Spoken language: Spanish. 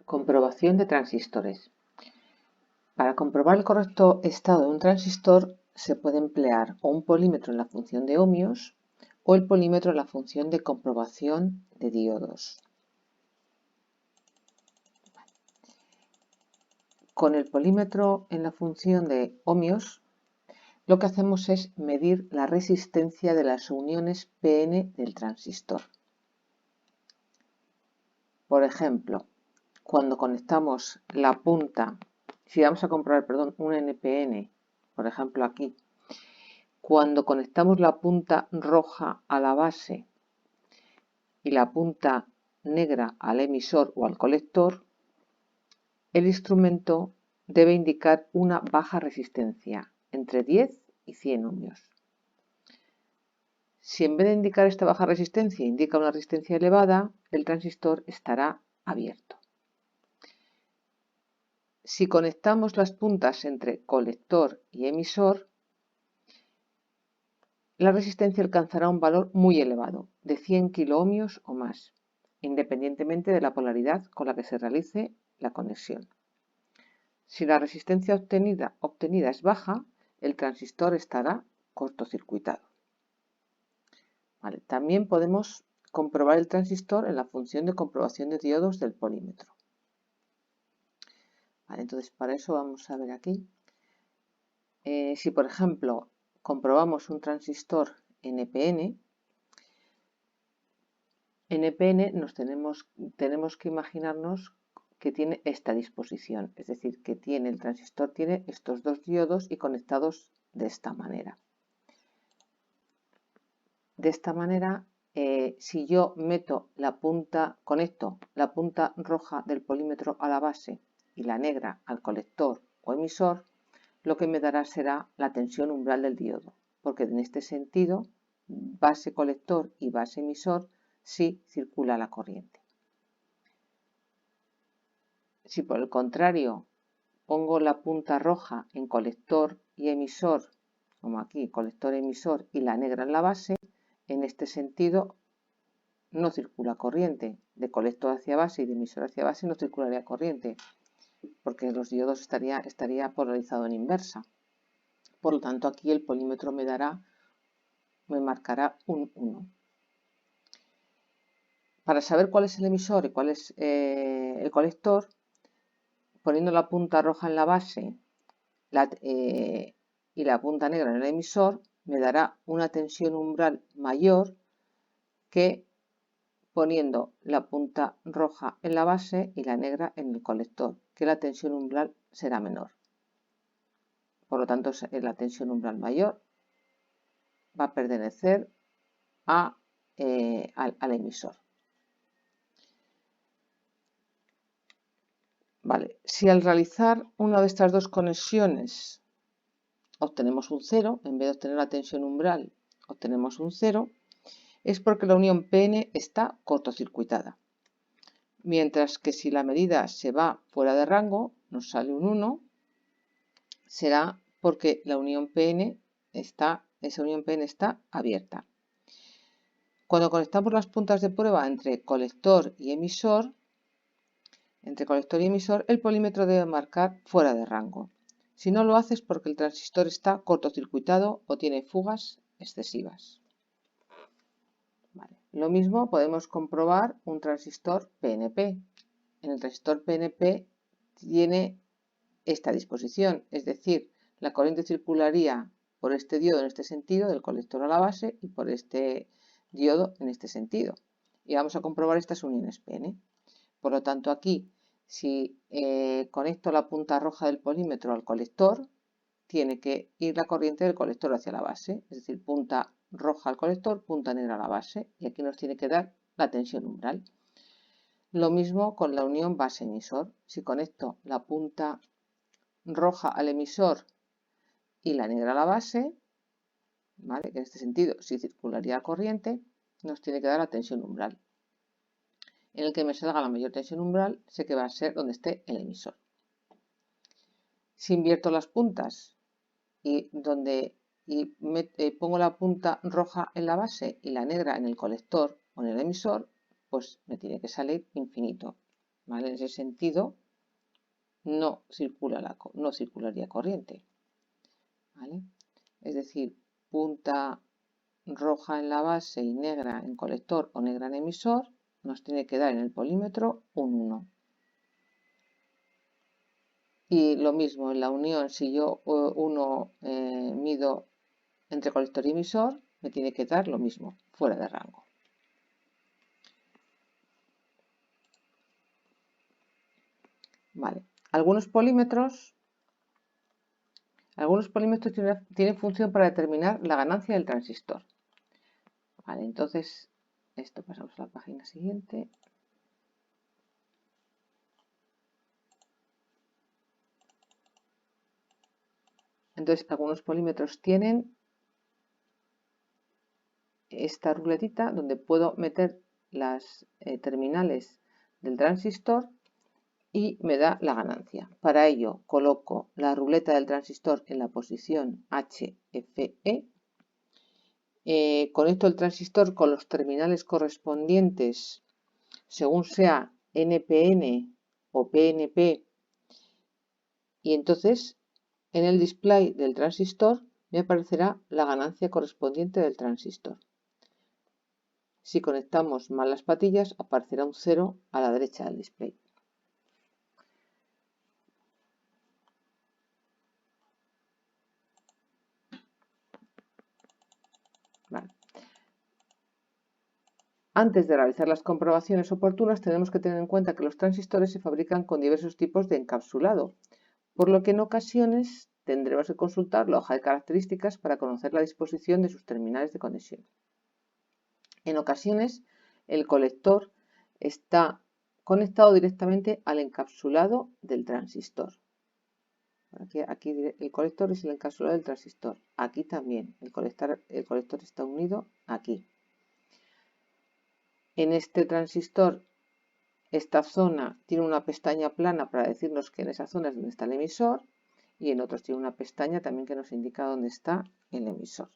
Comprobación de transistores. Para comprobar el correcto estado de un transistor se puede emplear o un polímetro en la función de ohmios o el polímetro en la función de comprobación de diodos. Con el polímetro en la función de ohmios, lo que hacemos es medir la resistencia de las uniones PN del transistor. Por ejemplo, cuando conectamos la punta, si vamos a comprobar, un NPN, por ejemplo aquí, cuando conectamos la punta roja a la base y la punta negra al emisor o al colector, el instrumento debe indicar una baja resistencia, entre 10 y 100 ohmios. Si en vez de indicar esta baja resistencia indica una resistencia elevada, el transistor estará abierto. Si conectamos las puntas entre colector y emisor, la resistencia alcanzará un valor muy elevado, de 100 kiloohmios o más, independientemente de la polaridad con la que se realice la conexión. Si la resistencia obtenida es baja, el transistor estará cortocircuitado. También podemos comprobar el transistor en la función de comprobación de diodos del polímetro. Entonces, para eso vamos a ver aquí. Si, por ejemplo, comprobamos un transistor NPN, tenemos que imaginarnos que tiene esta disposición, es decir, que el transistor tiene estos dos diodos y conectados de esta manera. De esta manera, si yo conecto la punta roja del polímetro a la base y la negra al colector o emisor, lo que me dará será la tensión umbral del diodo, porque en este sentido, base colector y base emisor sí circula la corriente. Si por el contrario pongo la punta roja en colector y emisor, como aquí, colector emisor, y la negra en la base, en este sentido no circula corriente. De colector hacia base y de emisor hacia base no circularía corriente, porque los diodos estaría polarizado en inversa. Por lo tanto, aquí el polímetro me marcará un 1. Para saber cuál es el emisor y cuál es el colector, poniendo la punta roja en la base y la punta negra en el emisor, me dará una tensión umbral mayor que poniendo la punta roja en la base y la negra en el colector, que la tensión umbral será menor. Por lo tanto, la tensión umbral mayor va a pertenecer al emisor. Si al realizar una de estas dos conexiones obtenemos un 0, en vez de obtener la tensión umbral, obtenemos un 0, es porque la unión PN está cortocircuitada. Mientras que si la medida se va fuera de rango, nos sale un 1, será porque esa unión PN está abierta. Cuando conectamos las puntas de prueba entre colector y emisor, el polímetro debe marcar fuera de rango. Si no lo hace es porque el transistor está cortocircuitado o tiene fugas excesivas. Lo mismo podemos comprobar un transistor PNP. En el transistor PNP tiene esta disposición, es decir, la corriente circularía por este diodo en este sentido, del colector a la base, y por este diodo en este sentido. Y vamos a comprobar estas uniones PN. Por lo tanto, aquí, si conecto la punta roja del polímetro al colector, tiene que ir la corriente del colector hacia la base, es decir, punta roja al colector, punta negra a la base, y aquí nos tiene que dar la tensión umbral. Lo mismo con la unión base-emisor. Si conecto la punta roja al emisor y la negra a la base, que en este sentido sí circularía la corriente, nos tiene que dar la tensión umbral. En el que me salga la mayor tensión umbral, sé que va a ser donde esté el emisor. Si invierto las puntas y pongo la punta roja en la base y la negra en el colector o en el emisor, pues me tiene que salir infinito. ¿vale? En ese sentido no circularía corriente, ¿vale? Es decir, punta roja en la base y negra en colector o negra en emisor, nos tiene que dar en el polímetro un 1. Y lo mismo en la unión, si yo mido entre colector y emisor, me tiene que dar lo mismo, fuera de rango. Vale. Algunos polímetros tienen función para determinar la ganancia del transistor. Vale, entonces, esto pasamos a la página siguiente. Entonces, algunos polímetros tienen esta ruletita donde puedo meter las terminales del transistor y me da la ganancia. Para ello coloco la ruleta del transistor en la posición HFE. Conecto el transistor con los terminales correspondientes según sea NPN o PNP y entonces en el display del transistor me aparecerá la ganancia correspondiente del transistor. Si conectamos mal las patillas aparecerá un 0 a la derecha del display. Vale. Antes de realizar las comprobaciones oportunas tenemos que tener en cuenta que los transistores se fabrican con diversos tipos de encapsulado, por lo que en ocasiones tendremos que consultar la hoja de características para conocer la disposición de sus terminales de conexión. En ocasiones el colector está conectado directamente al encapsulado del transistor. Aquí el colector es el encapsulado del transistor. Aquí también el colector está unido aquí. En este transistor, esta zona tiene una pestaña plana para decirnos que en esa zona es donde está el emisor y en otros tiene una pestaña también que nos indica dónde está el emisor.